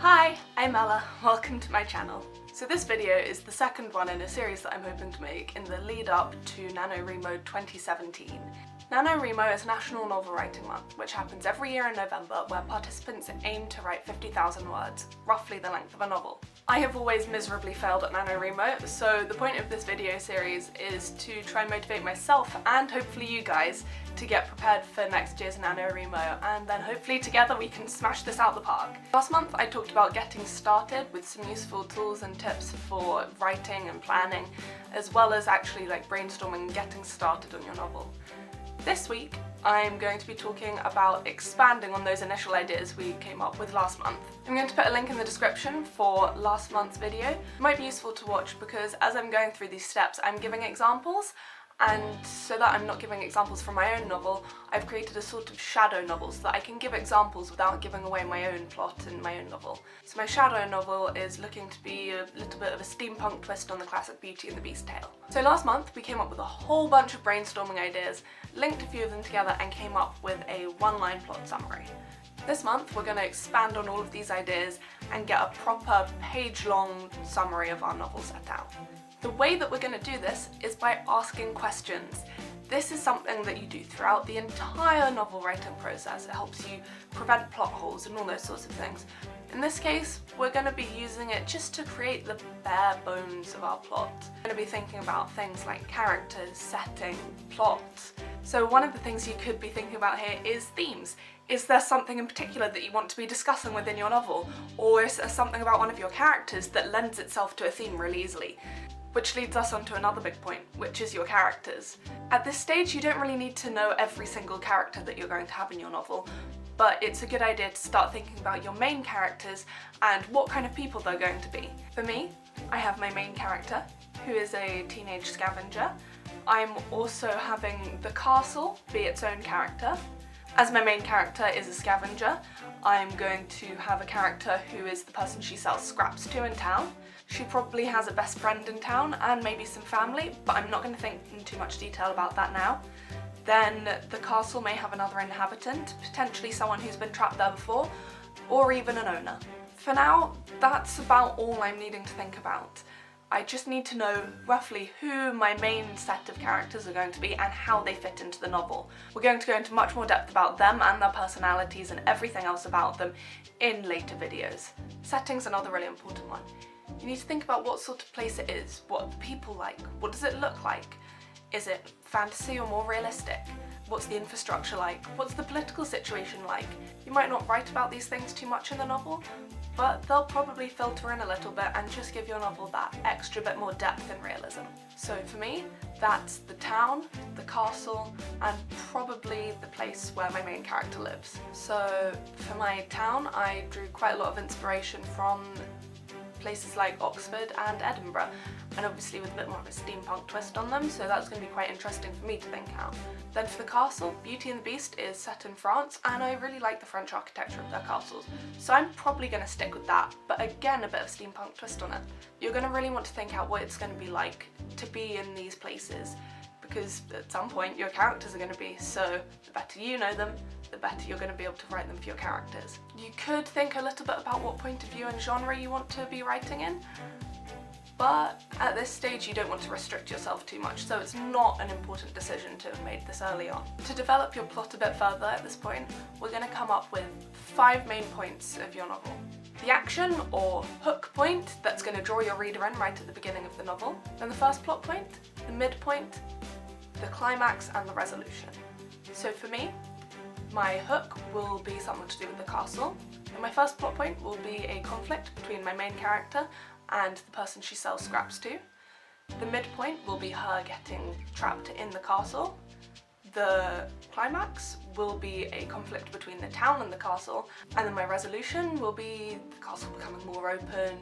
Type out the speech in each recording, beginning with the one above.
Hi, I'm Ella, welcome to my channel. So this video is the second one in a series that I'm hoping to make in the lead up to NaNoWriMo 2017. NaNoWriMo is National Novel Writing Month, which happens every year in November, where participants aim to write 50,000 words, roughly the length of a novel. I have always miserably failed at NaNoWriMo, so the point of this video series is to try and motivate myself and hopefully you guys to get prepared for next year's NaNoWriMo, and then hopefully together we can smash this out the park. Last month I talked about getting started with some useful tools and tips for writing and planning, as well as actually brainstorming and getting started on your novel. This week I'm going to be talking about expanding on those initial ideas we came up with last month. I'm going to put a link in the description for last month's video. It might be useful to watch because as I'm going through these steps I'm giving examples, and so that I'm not giving examples from my own novel, I've created a sort of shadow novel so that I can give examples without giving away my own plot in my own novel. So my shadow novel is looking to be a little bit of a steampunk twist on the classic Beauty and the Beast tale. So last month we came up with a whole bunch of brainstorming ideas, linked a few of them together and came up with a one-line plot summary. This month we're going to expand on all of these ideas and get a proper page-long summary of our novel set out. The way that we're going to do this is by asking questions. This is something that you do throughout the entire novel writing process. It helps you prevent plot holes and all those sorts of things. In this case, we're going to be using it just to create the bare bones of our plot. We're going to be thinking about things like characters, setting, plot. So one of the things you could be thinking about here is themes. Is there something in particular that you want to be discussing within your novel? Or is there something about one of your characters that lends itself to a theme really easily? Which leads us on to another big point, which is your characters. At this stage you don't really need to know every single character that you're going to have in your novel, but it's a good idea to start thinking about your main characters and what kind of people they're going to be. For me, I have my main character, who is a teenage scavenger. I'm also having the castle be its own character. As my main character is a scavenger, I'm going to have a character who is the person she sells scraps to in town. She probably has a best friend in town and maybe some family, but I'm not going to think in too much detail about that now. Then the castle may have another inhabitant, potentially someone who's been trapped there before, or even an owner. For now, that's about all I'm needing to think about. I just need to know roughly who my main set of characters are going to be and how they fit into the novel. We're going to go into much more depth about them and their personalities and everything else about them in later videos. Setting's another really important one. You need to think about what sort of place it is, what the people like, what does it look like? Is it fantasy or more realistic? What's the infrastructure like? What's the political situation like? You might not write about these things too much in the novel, but they'll probably filter in a little bit and just give your novel that extra bit more depth and realism. So for me, that's the town, the castle, and probably the place where my main character lives. So for my town, I drew quite a lot of inspiration from places like Oxford and Edinburgh, and obviously with a bit more of a steampunk twist on them, so that's going to be quite interesting for me to think out. Then for the castle, Beauty and the Beast is set in France, and I really like the French architecture of their castles, so I'm probably going to stick with that, but again a bit of steampunk twist on it. You're going to really want to think out what it's going to be like to be in these places, because at some point your characters are going to be, so the better you know them, the better you're going to be able to write them for your characters. You could think a little bit about what point of view and genre you want to be writing in, but at this stage you don't want to restrict yourself too much, so it's not an important decision to have made this early on. To develop your plot a bit further at this point, we're going to come up with 5 main points of your novel. The action or hook point that's going to draw your reader in right at the beginning of the novel, then the first plot point, the midpoint, the climax and the resolution. So for me, my hook will be something to do with the castle, and my first plot point will be a conflict between my main character and the person she sells scraps to. The midpoint will be her getting trapped in the castle. The climax will be a conflict between the town and the castle, and then my resolution will be the castle becoming more open,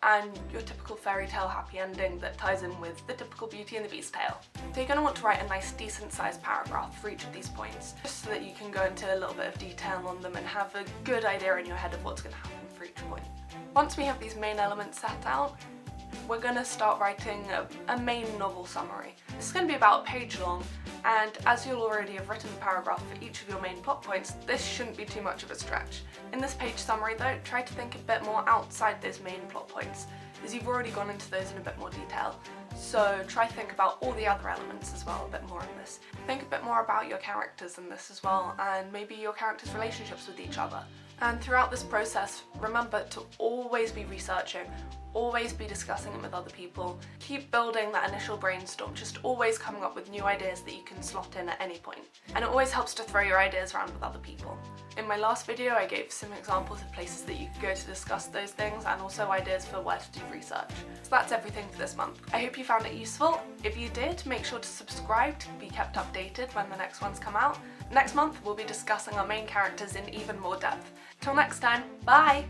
and your typical fairy tale happy ending that ties in with the typical Beauty and the Beast tale. So you're going to want to write a nice decent sized paragraph for each of these points, just so that you can go into a little bit of detail on them and have a good idea in your head of what's going to happen for each point. Once we have these main elements set out, we're going to start writing a main novel summary. This is going to be about a page long, And as you'll already have written the paragraph for each of your main plot points, this shouldn't be too much of a stretch. In this page summary though, try to think a bit more outside those main plot points, as you've already gone into those in a bit more detail. So try to think about all the other elements as well a bit more in this. Think a bit more about your characters in this as well, and maybe your characters' relationships with each other. And throughout this process, remember to always be researching, always be discussing it with other people, keep building that initial brainstorm, just always coming up with new ideas that you can slot in at any point. And it always helps to throw your ideas around with other people. In my last video I gave some examples of places that you could go to discuss those things, and also ideas for where to do research. So that's everything for this month. I hope you found it useful. If you did, make sure to subscribe to be kept updated when the next ones come out. Next month we'll be discussing our main characters in even more depth. Till next time, bye!